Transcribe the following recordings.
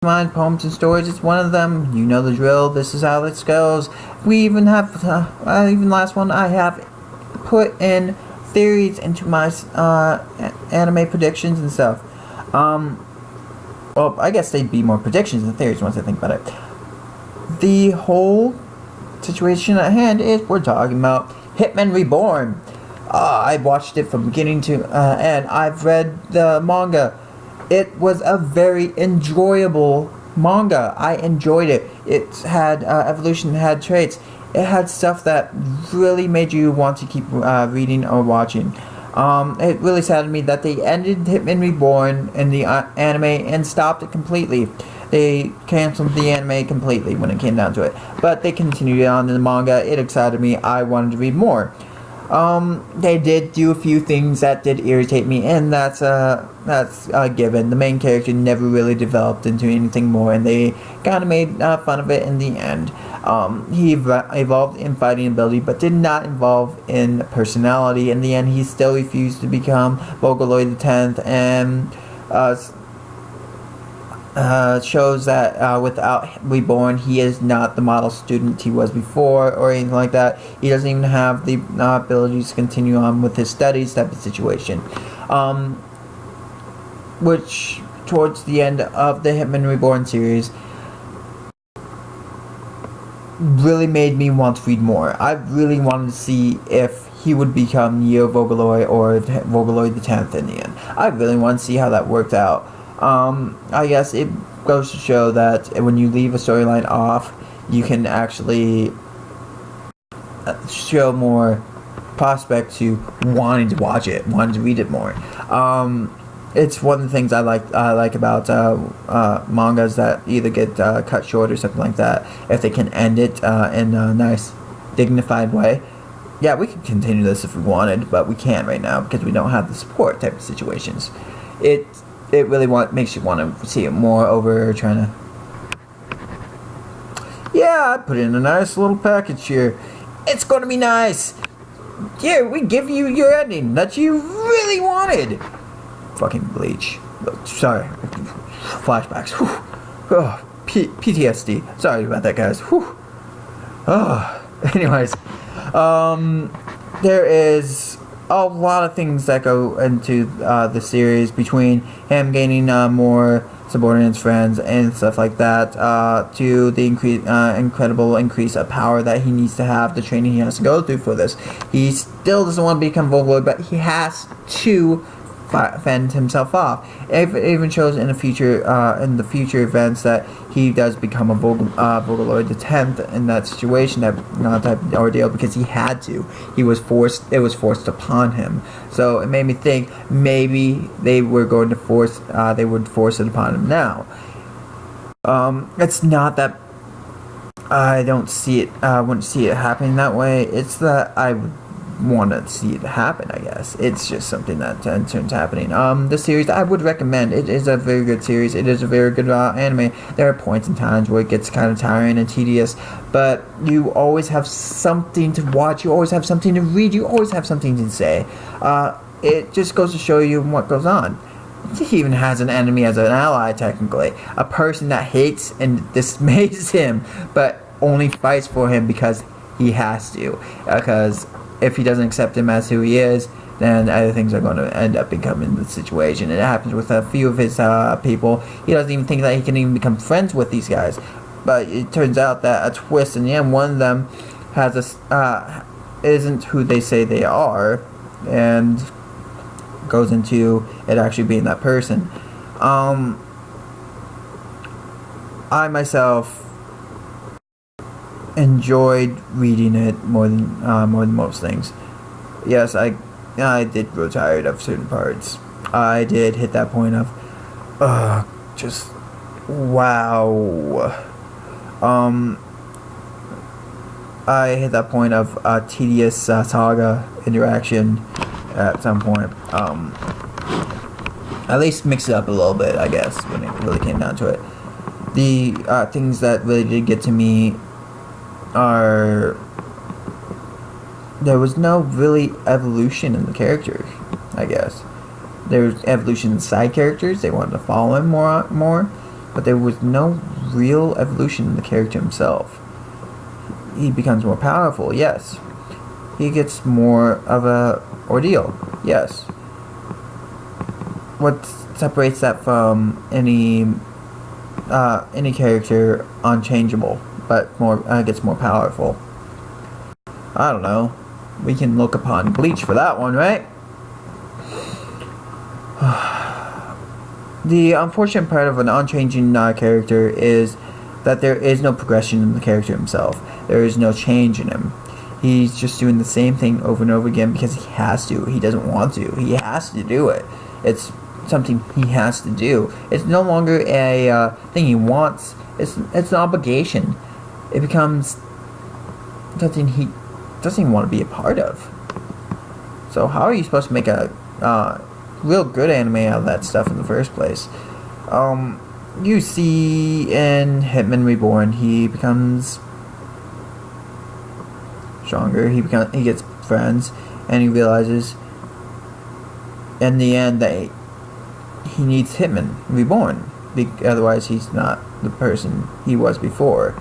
mine, poems and stories. It's one of them. You know the drill. This is how this goes. We even have, even last one, I have put in theories into my anime predictions and stuff. Well, I guess they'd be more predictions than theories once I think about it. The whole situation at hand is we're talking about Hitman Reborn. I watched it from beginning to end. I've read the manga. It was a very enjoyable manga. I enjoyed it. It had evolution, it had traits. It had stuff that really made you want to keep reading or watching. It really saddened me that they ended Hitman Reborn in the anime and stopped it completely. They canceled the anime completely when it came down to it. But they continued it on in the manga. It excited me. I wanted to read more. They did do a few things that did irritate me, and that's a given. The main character never really developed into anything more, and they kind of made fun of it in the end. He evolved in fighting ability, but did not evolve in personality. In the end, he still refused to become Vocaloid the 10th, and shows that without Reborn, he is not the model student he was before or anything like that. He doesn't even have the abilities to continue on with his studies type of situation. Which, towards the end of the Hitman Reborn series, really made me want to read more. I really wanted to see if he would become Neo Vocaloid or Vocaloid the 10th in the end. I really want to see how that worked out. I guess it goes to show that when you leave a storyline off, you can actually show more prospect to wanting to watch it, wanting to read it more. It's one of the things I like about mangas that either get cut short or something like that. If they can end it in a nice, dignified way. Yeah, we could continue this if we wanted, but we can't right now because we don't have the support type of situations. It really makes you want to see it more over trying to... Yeah, I put in a nice little package here. It's going to be nice. Here, we give you your ending that you really wanted. Fucking Bleach. Sorry. Flashbacks. Oh, PTSD. Sorry about that, guys. Anyways. There is a lot of things that go into the series between him gaining more subordinates, friends, and stuff like that, to the incredible increase of power that he needs to have, the training he has to go through for this. He still doesn't want to become Vocaloid, but he has to fend himself off. It even shows in the future events that he does become a Vocaloid the 10th in that situation, that type of ordeal, because he had to. It was forced upon him. So it made me think maybe they were going to force it upon him now. It's not that I don't see it, wouldn't see it happening that way. It's that I would want to see it happen, I guess. It's just something that turns happening. The series, I would recommend. It is a very good series. It is a very good anime. There are points and times where it gets kind of tiring and tedious, but you always have something to watch. You always have something to read. You always have something to say. It just goes to show you what goes on. He even has an enemy as an ally, technically. A person that hates and dismays him, but only fights for him because he has to. Because if he doesn't accept him as who he is, then other things are going to end up becoming the situation. It happens with a few of his people. He doesn't even think that he can even become friends with these guys. But it turns out that a twist in the end, one of them isn't who they say they are, and goes into it actually being that person. I myself enjoyed reading it more than most things. Yes, I did grow tired of certain parts. I did hit that point of just wow. I hit that point of tedious saga interaction at some point. At least mix it up a little bit, I guess, when it really came down to it. The things that really did get to me are there was no really evolution in the character, I guess. There was evolution in side characters. They wanted to follow him more. but there was no real evolution in the character himself. He becomes more powerful, yes. He gets more of a ordeal, yes. What separates that from any character unchangeable, but gets more powerful? I don't know. We can look upon Bleach for that one, right? The unfortunate part of an unchanging character is that there is no progression in the character himself. There is no change in him. He's just doing the same thing over and over again because he has to. He doesn't want to. He has to do it. It's something he has to do. It's no longer a thing he wants. It's an obligation. It becomes something he doesn't even want to be a part of. So how are you supposed to make a real good anime out of that stuff in the first place? You see in Hitman Reborn, he becomes stronger. He gets friends, and he realizes in the end that he needs Hitman Reborn. Otherwise, he's not the person he was before.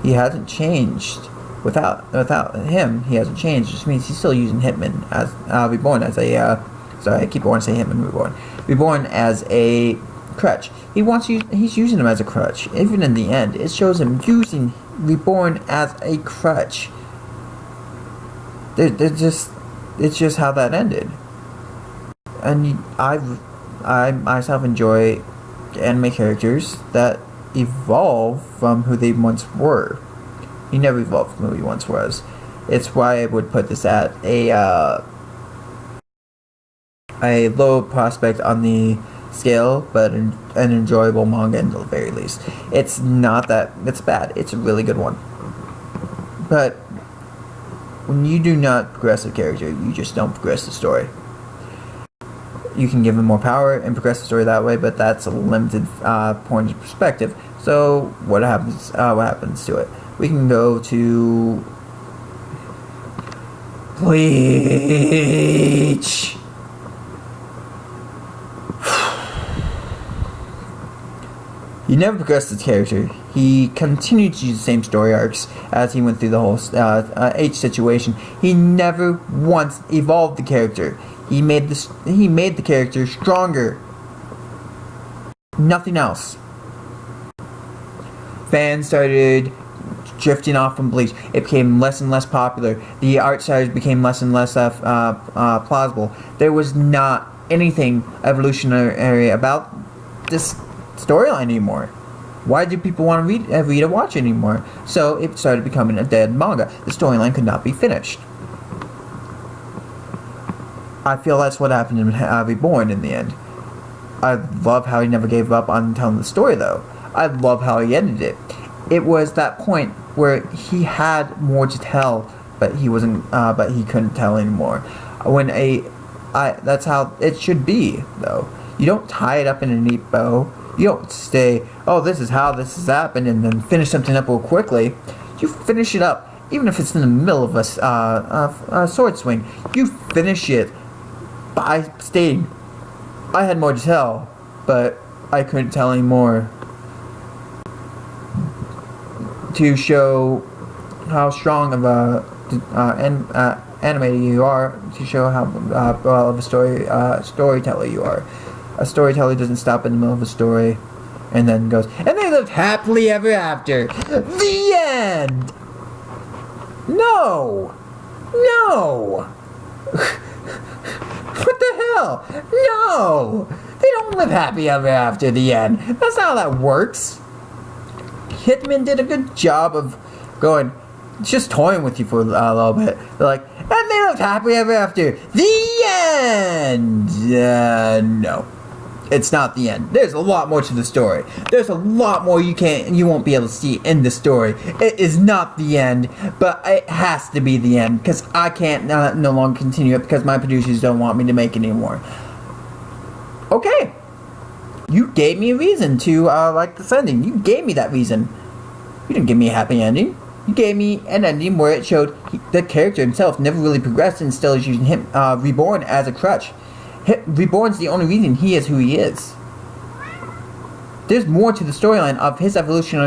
He hasn't changed. Without him, he hasn't changed. It just means he's still using Hitman as Reborn as a sorry, I keep wanting to say Hitman Reborn. Reborn as a crutch. He's using him as a crutch. Even in the end, it shows him using Reborn as a crutch. It's just how that ended. And I myself enjoy anime characters that evolve from who they once were. He never evolved from who he once was. It's why I would put this at a low prospect on the scale, but an enjoyable manga at the very least. It's not that it's bad. It's a really good one. But when you do not progress a character, you just don't progress the story. You can give him more power and progress the story that way, but that's a limited point of perspective. So what happens? What happens to it? We can go to Bleach. He never progressed his character. He continued to use the same story arcs as he went through the whole H situation. He never once evolved the character. He made the character stronger. Nothing else. Fans started drifting off from Bleach. It became less and less popular. The art styles became less and less plausible. There was not anything evolutionary about this storyline anymore. Why do people want to read or watch anymore? So it started becoming a dead manga. The storyline could not be finished. I feel that's what happened in Reborn in the end. I love how he never gave up on telling the story, though. I love how he ended it. It was that point where he had more to tell, but he wasn't. But he couldn't tell anymore. That's how it should be, though. You don't tie it up in a neat bow. You don't say, "Oh, this is how this has happened," and then finish something up real quickly. You finish it up, even if it's in the middle of a sword swing. You finish it by stating, "I had more to tell, but I couldn't tell anymore." To show how strong of a animator you are, to show how well of a storyteller you are. A storyteller doesn't stop in the middle of a story and then goes, "And they lived happily ever after." The end! No! No! What the hell? No! They don't live happy ever after the end. That's not how that works. Hitman did a good job of going, just toying with you for a little bit. They're like, "And they lived happily ever after the end." No. It's not the end. There's a lot more to the story. There's a lot more you won't be able to see in the story. It is not the end, but it has to be the end because I can't no longer continue it because my producers don't want me to make it anymore. Okay, you gave me a reason to like this ending. You gave me that reason. You didn't give me a happy ending. You gave me an ending where it showed the character himself never really progressed and still is using him Reborn as a crutch. Reborn's the only reason he is who he is. there's more to the storyline of his evolution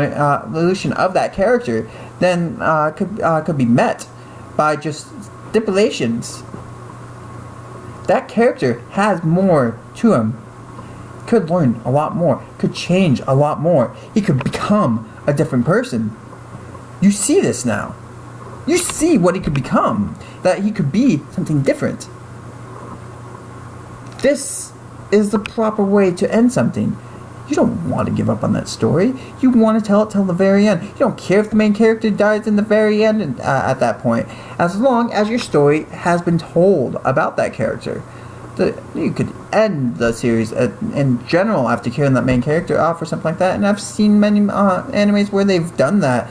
of that character than could be met by just stipulations. That character has more to him. Could learn a lot more. Could change a lot more. He could become a different person. You see this now. You see what he could become. That he could be something different. This is the proper way to end something. You don't want to give up on that story. You want to tell it till the very end. You don't care if the main character dies in the very end at that point. As long as your story has been told about that character. You could end the series in general after killing that main character off or something like that. And I've seen many animes where they've done that.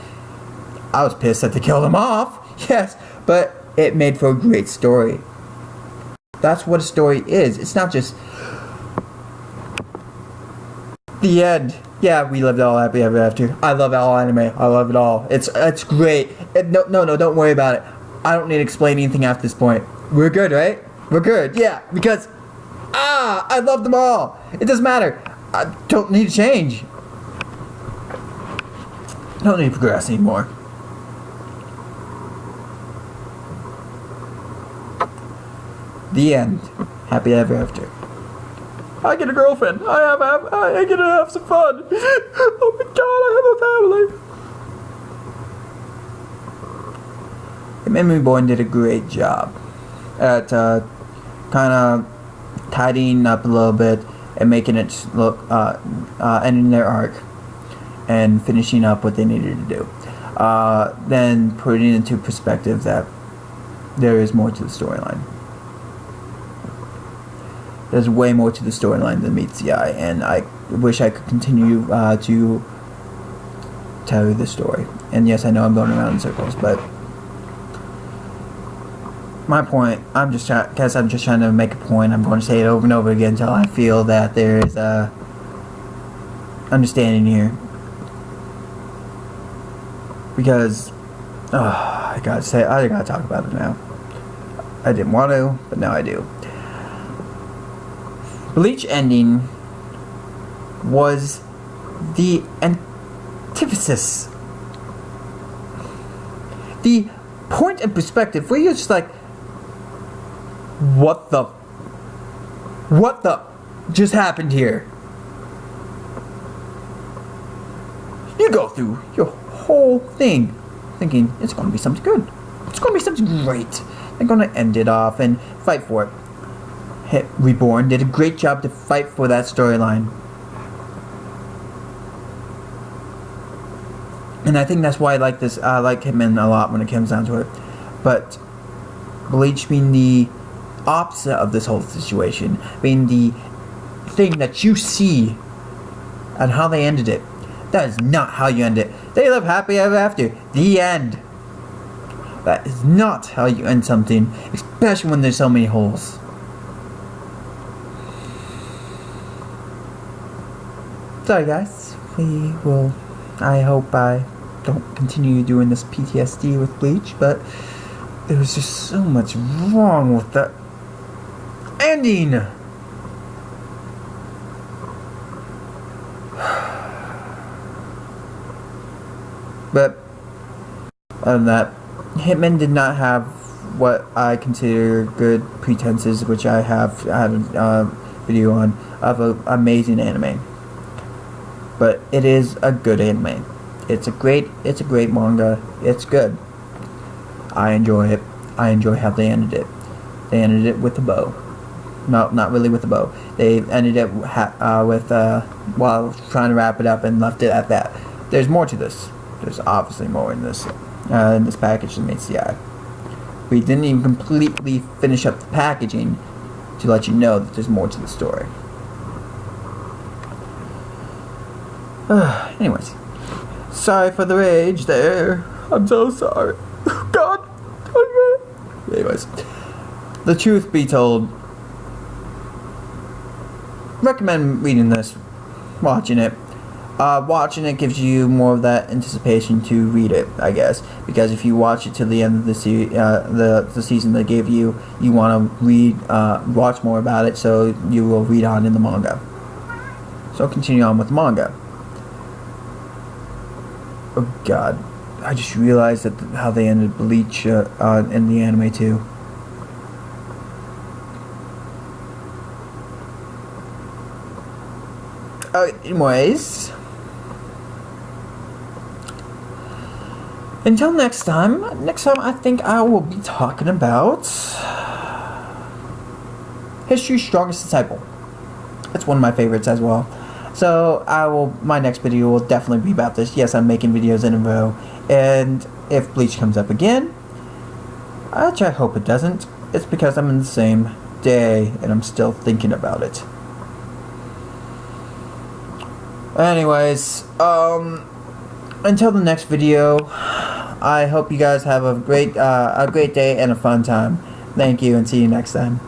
I was pissed that they killed him off. Yes, but it made for a great story. That's what a story is. It's not just the end. Yeah, we lived all happy ever after. I love all anime. I love it all. It's great. No, don't worry about it. I don't need to explain anything after this point. We're good, right? We're good. Yeah, because I love them all. It doesn't matter. I don't need to change. I don't need to progress anymore. The end. Happy ever after. I get a girlfriend. I get to have some fun. Oh my god, I have a family. Hitman Reborn did a great job at kind of tidying up a little bit and making it look, ending their arc and finishing up what they needed to do. Then putting it into perspective that there is more to the storyline. There's way more to the storyline than meets the eye, and I wish I could continue to tell you this story. And yes, I know I'm going around in circles, but my point, I'm just trying to make a point. I'm going to say it over and over again until I feel that there is a understanding here. Because I gotta talk about it now. I didn't want to, but now I do. Bleach ending was the antithesis, the point and perspective where you're just like, what the just happened here? You go through your whole thing thinking it's going to be something good. It's going to be something great. They're going to end it off and fight for it. Reborn did a great job to fight for that storyline. And I think that's why I like this. I like Hitman a lot when it comes down to it. But Bleach being the opposite of this whole situation, being the thing that you see and how they ended it. That is not how you end it. They live happy ever after. The end. That is not how you end something, especially when there's so many holes. Sorry guys, I hope I don't continue doing this PTSD with Bleach, but there was just so much wrong with that ending. But other than that, Hitman did not have what I consider good pretenses, which I have had a video on, of an amazing anime. But it is a good anime. It's a great manga. It's good. I enjoy it. I enjoy how they ended it. They ended it with a bow. No, not really with a bow. They ended it with while trying to wrap it up and left it at that. There's more to this. There's obviously more in this package than meets the eye. We didn't even completely finish up the packaging to let you know that there's more to the story. Anyways, sorry for the rage there. I'm so sorry. God. Anyways, the truth be told, recommend reading this, watching it. Watching it gives you more of that anticipation to read it, I guess, because if you watch it to the end of the season they gave you, you want to read, watch more about it, so you will read on in the manga. So I'll continue on with manga. Oh god, I just realized that how they ended Bleach in the anime too. Anyways, until next time I think I will be talking about History's Strongest Disciple. It's one of my favorites as well. So my next video will definitely be about this. Yes, I'm making videos in a row, and if Bleach comes up again, which I hope it doesn't, it's because I'm in the same day and I'm still thinking about it. Anyways, until the next video, I hope you guys have a great day and a fun time. Thank you, and see you next time.